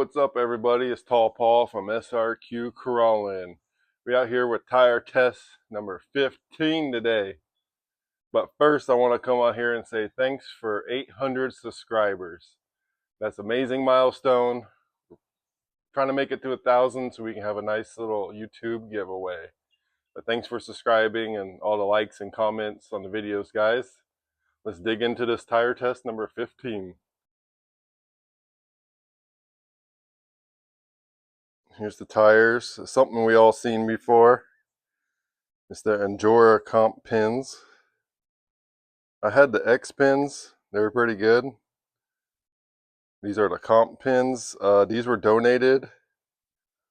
What's up, everybody? It's Tall Paul from SRQ Crawlin. We're out here with tire test number 15 today. But first, I want to come out here and say thanks for 800 subscribers. That's an amazing milestone. We're trying to make it to 1,000 so we can have a nice little YouTube giveaway. But thanks for subscribing and all the likes and comments on the videos, guys. Let's dig into this tire test number 15. Here's the tires. It's something we all seen before. It's the Injora Comp Pins. I had the X pins. They were pretty good. These are the Comp Pins. These were donated.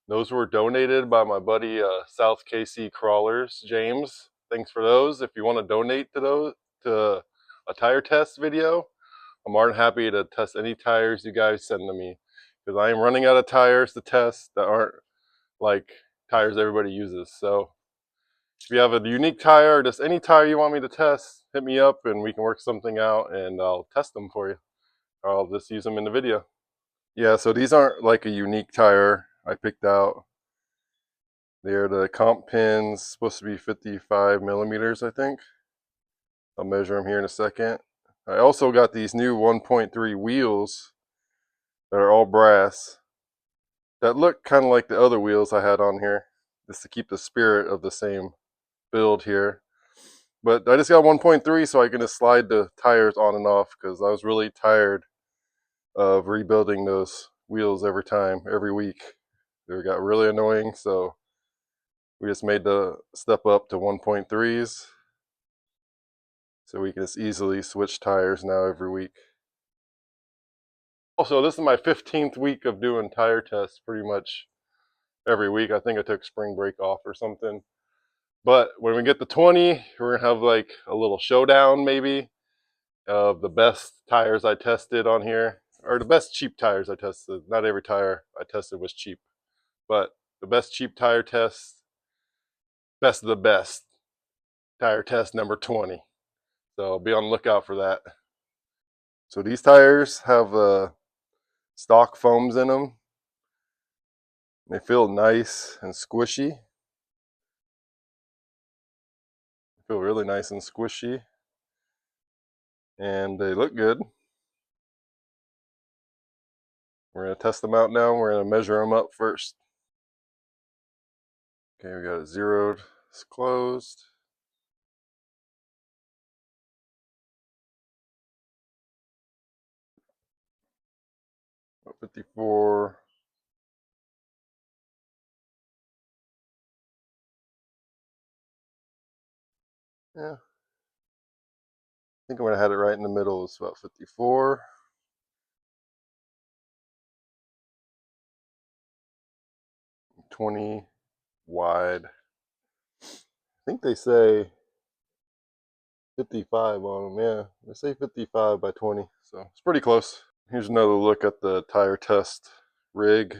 Those were donated by my buddy South KC Crawlers, James. Thanks for those. If you want to donate to those to a tire test video, I'm more than happy to test any tires you guys send to me, because I am running out of tires to test that aren't like tires everybody uses. So if you have a unique tire or just any tire you want me to test, hit me up and we can work something out and I'll test them for you. Or I'll just use them in the video. Yeah, so these aren't like a unique tire I picked out. They're the Comp Pins, supposed to be 55 millimeters, I think. I'll measure them here in a second. I also got these new 1.3 wheels that are all brass that look kind of like the other wheels I had on here, just to keep the spirit of the same build here. But I just got 1.3 so I can just slide the tires on and off, because I was really tired of rebuilding those wheels every week. They got really annoying, so we just made the step up to 1.3s so we can just easily switch tires now every week. Also, this is my 15th week of doing tire tests pretty much every week. I think I took spring break off or something. But when we get to 20, we're gonna have like a little showdown maybe of the best tires I tested on here, or the best cheap tires I tested. Not every tire I tested was cheap, but the best cheap tire test, best of the best tire test number 20. So be on the lookout for that. So these tires have stock foams in them. They feel nice and squishy. They feel really nice and squishy. And they look good. We're going to test them out now. We're going to measure them up first. Okay, we got it zeroed. It's closed. About 54. Yeah. I think I'm going to have it right in the middle. It's about 54. $20 wide. I think they say 55 on them. Yeah, they say 55 by 20. So it's pretty close. Here's another look at the tire test rig.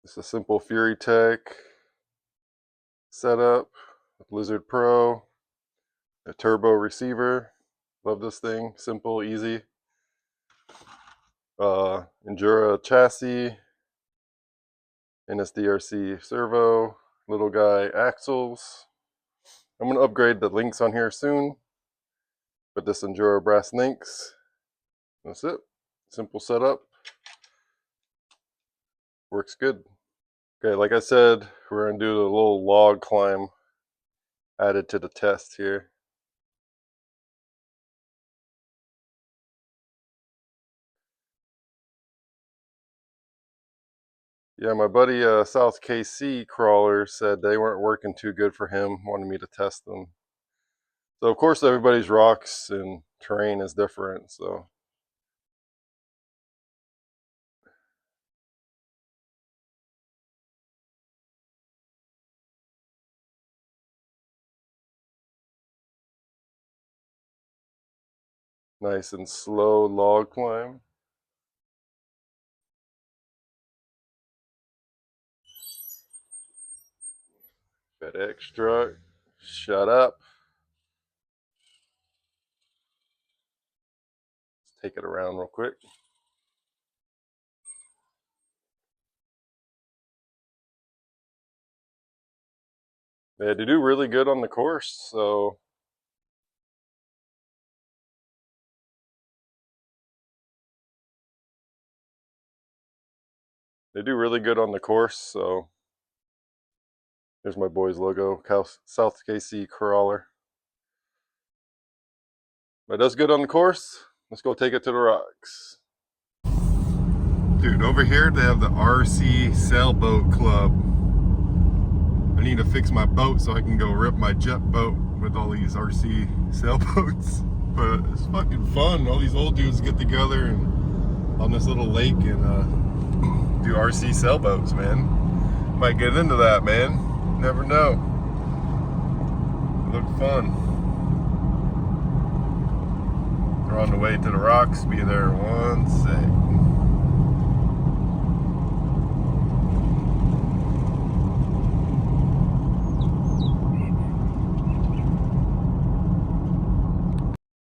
It's a simple Fury Tech setup with Lizard Pro, a turbo receiver. Love this thing. Simple, easy. Injora chassis, NSDRC servo, little guy axles. I'm going to upgrade the links on here soon, but this Injora brass links. That's it. Simple setup. Works good. Okay, like I said, we're going to do a little log climb added to the test here. Yeah, my buddy South KC Crawler said they weren't working too good for him, wanted me to test them. So of course everybody's rocks and terrain is different, so. Nice and slow log climb. FedEx truck, shut up. Let's take it around real quick. They had to do really good on the course, so they do really good on the course. So there's my boys' logo, South KC Crawler. But it does good on the course. Let's go take it to the rocks. Dude, over here they have the RC Sailboat Club. I need to fix my boat so I can go rip my jet boat with all these RC sailboats. But it's fucking fun. All these old dudes get together and on this little lake and do RC sailboats, man. Might get into that, man. Never know. It looked fun. We're on the way to the rocks. Be there one sec.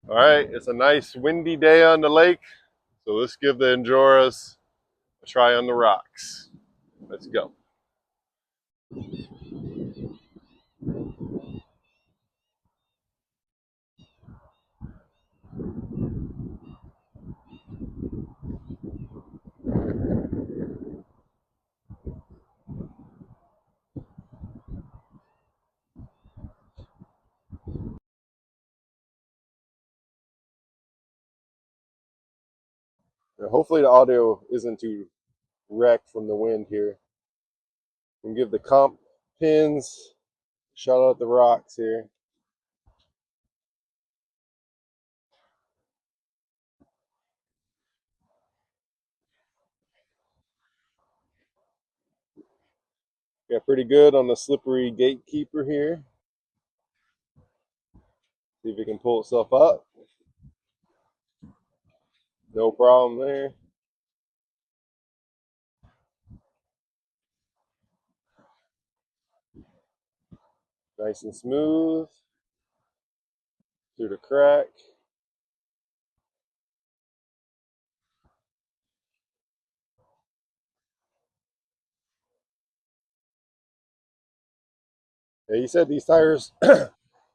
All right, it's a nice windy day on the lake, so let's give the Injoras a try on the rocks. Let's go. Now, hopefully the audio isn't too wrecked from the wind here. And give the comp pins shout out the rocks here. Got pretty good on the slippery gatekeeper here. See if it can pull itself up. No problem there. Nice and smooth through the crack. Yeah, he said these tires.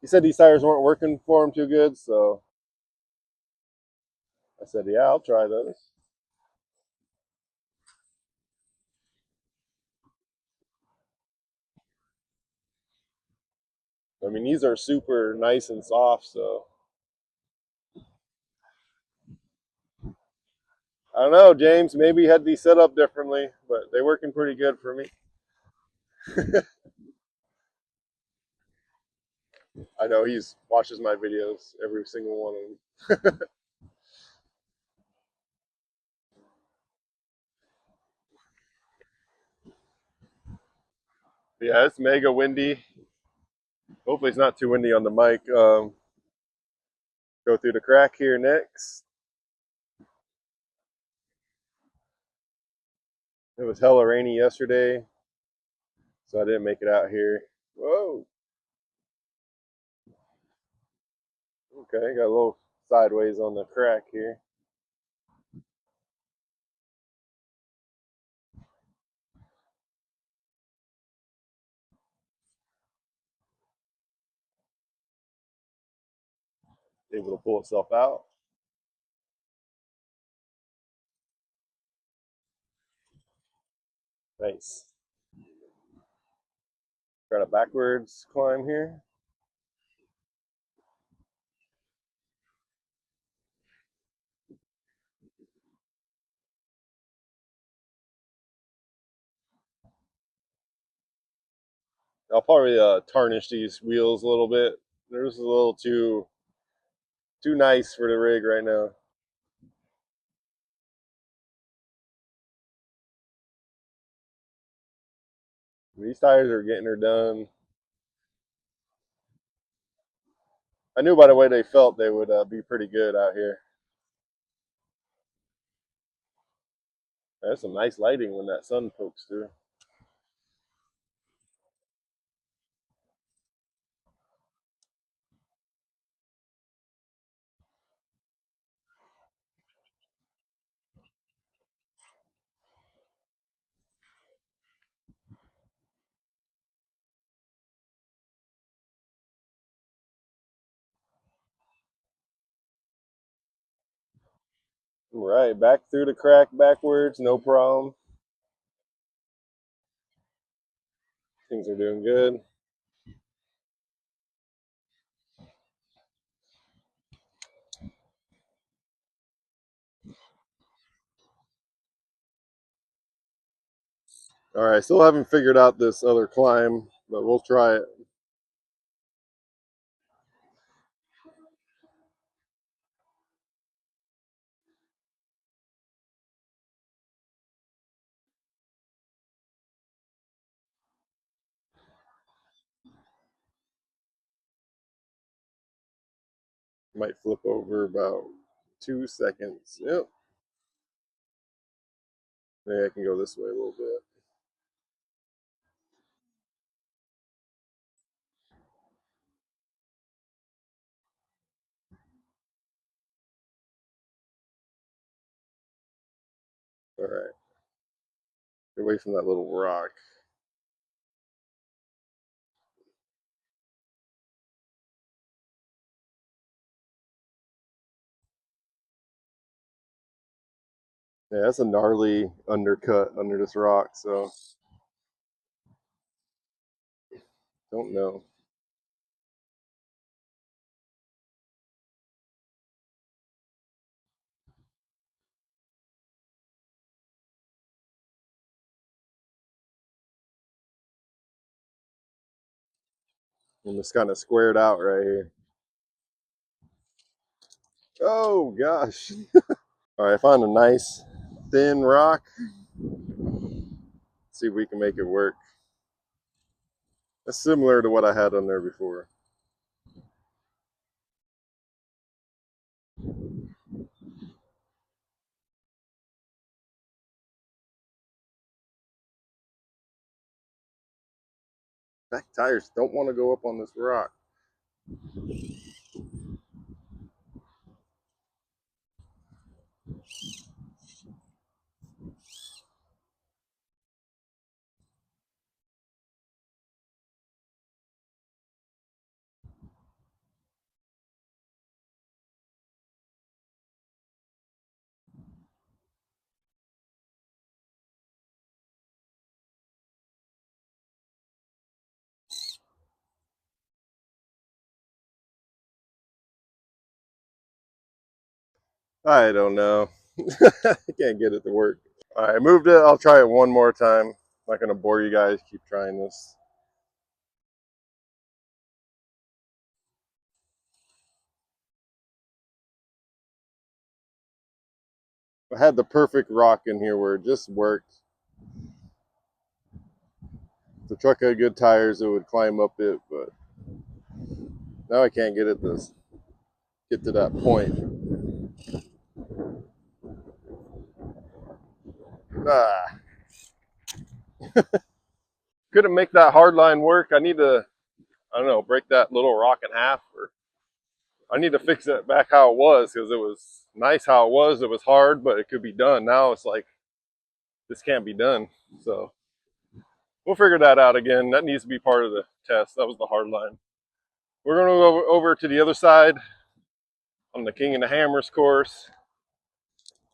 He said these tires weren't working for him too good, so I said, "Yeah, I'll try those." I mean, these are super nice and soft, so I don't know, James. Maybe you had these set up differently, but they're working pretty good for me. I know he's watches my videos, every single one of them. Yeah, it's mega windy. Hopefully, it's not too windy on the mic. Go through the crack here next. It was hella rainy yesterday, so I didn't make it out here. Whoa. Okay, got a little sideways on the crack here. Able to pull itself out. Nice. Got a backwards climb here. I'll probably tarnish these wheels a little bit. They're just a little too nice for the rig right now. These tires are getting her done. I knew by the way they felt they would be pretty good out here. That's some nice lighting when that sun pokes through. Right, back through the crack backwards, no problem. Things are doing good. All right, still haven't figured out this other climb, but we'll try it. Might flip over about 2 seconds. Yep. Maybe I can go this way a little bit. All right. Get away from that little rock. Yeah, that's a gnarly undercut under this rock, so don't know. I'm just kind of squared out right here. Oh gosh. All right, I found a nice thin rock. See if we can make it work. That's similar to what I had on there before. Back tires don't want to go up on this rock. I don't know. I can't get it to work. All right, I moved it. I'll try it one more time. I'm not gonna bore you guys. Keep trying this. I had the perfect rock in here where it just worked. If the truck had good tires, it would climb up it, but now I can't get it to get to that point. Ah, couldn't make that hard line work. I need to, I don't know, break that little rock in half, or I need to fix it back how it was because it was nice how it was. It was hard, but it could be done. Now it's like this can't be done. So we'll figure that out again. That needs to be part of the test. That was the hard line. We're going to go over to the other side on the King and the Hammers course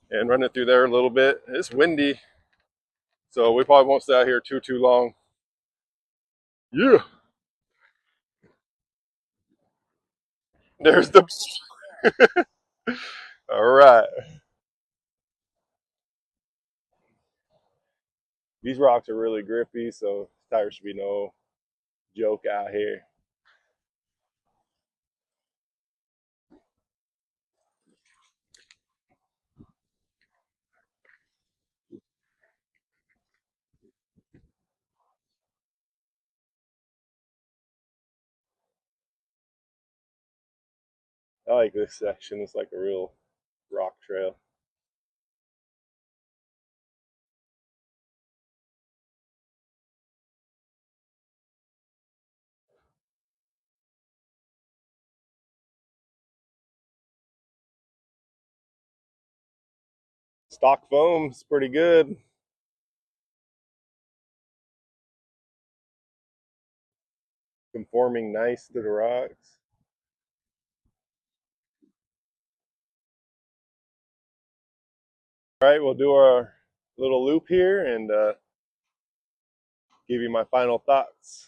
and run it through there a little bit. It's windy, so we probably won't stay out here too long. Yeah, there's the. All right, these rocks are really grippy, so tires should be no joke out here. I like this section. It's like a real rock trail. Stock foam's pretty good. Conforming nice to the rocks. All right, we'll do our little loop here and give you my final thoughts.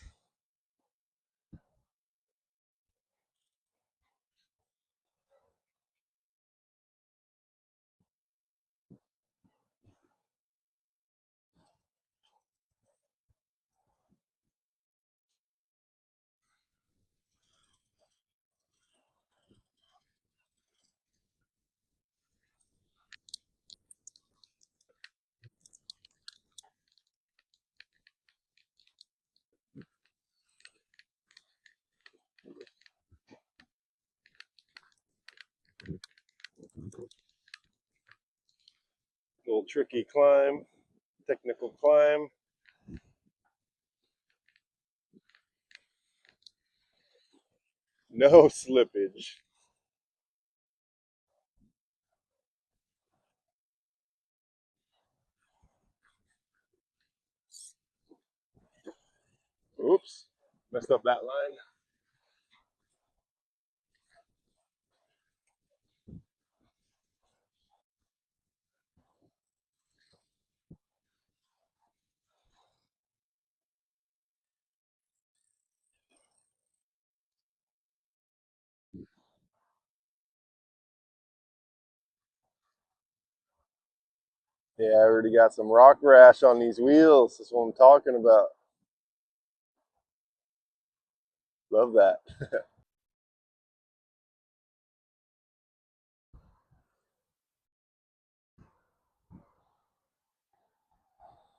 Little tricky climb, technical climb. No slippage. Oops, messed up that line. Yeah, I already got some rock rash on these wheels. That's what I'm talking about. Love that.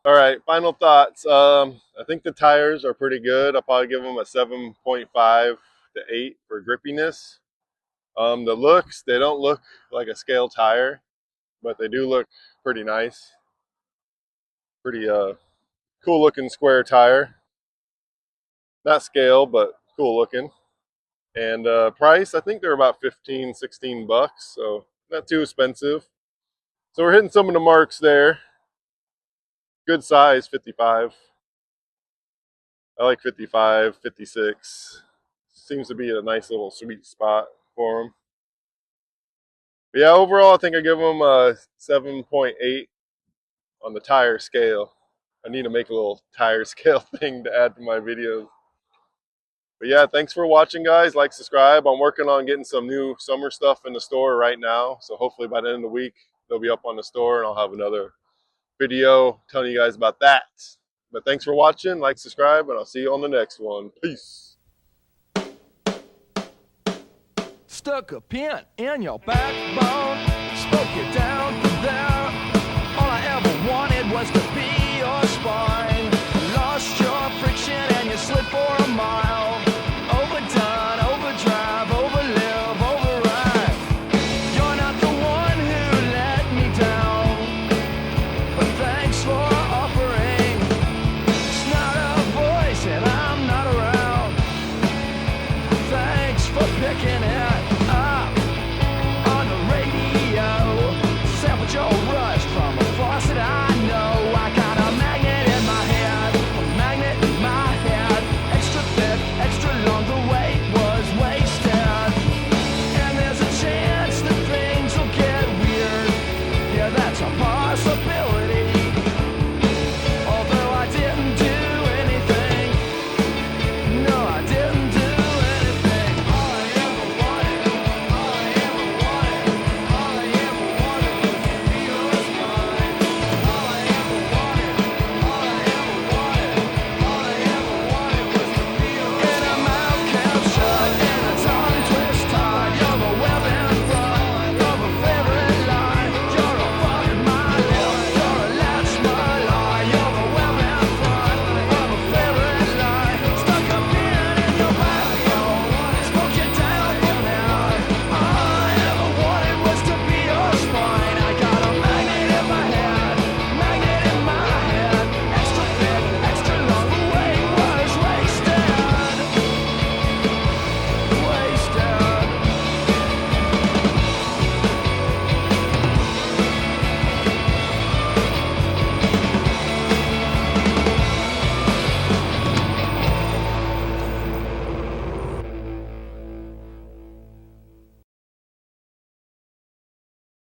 All right, final thoughts. I think the tires are pretty good. I'll probably give them a 7.5 to 8 for grippiness. The looks, they don't look like a scale tire, but they do look pretty nice. Pretty cool looking square tire. Not scale, but cool looking. And price, I think they're about 15, 16 bucks, so not too expensive. So we're hitting some of the marks there. Good size, 55. I like 55, 56. Seems to be a nice little sweet spot for them. But yeah, overall, I think I give them a 7.8 on the tire scale. I need to make a little tire scale thing to add to my videos. But yeah, thanks for watching, guys. Like, subscribe. I'm working on getting some new summer stuff in the store right now. So hopefully by the end of the week, they'll be up on the store and I'll have another video telling you guys about that. But thanks for watching. Like, subscribe, and I'll see you on the next one. Peace. Stuck a pin in your backbone, spoke it down.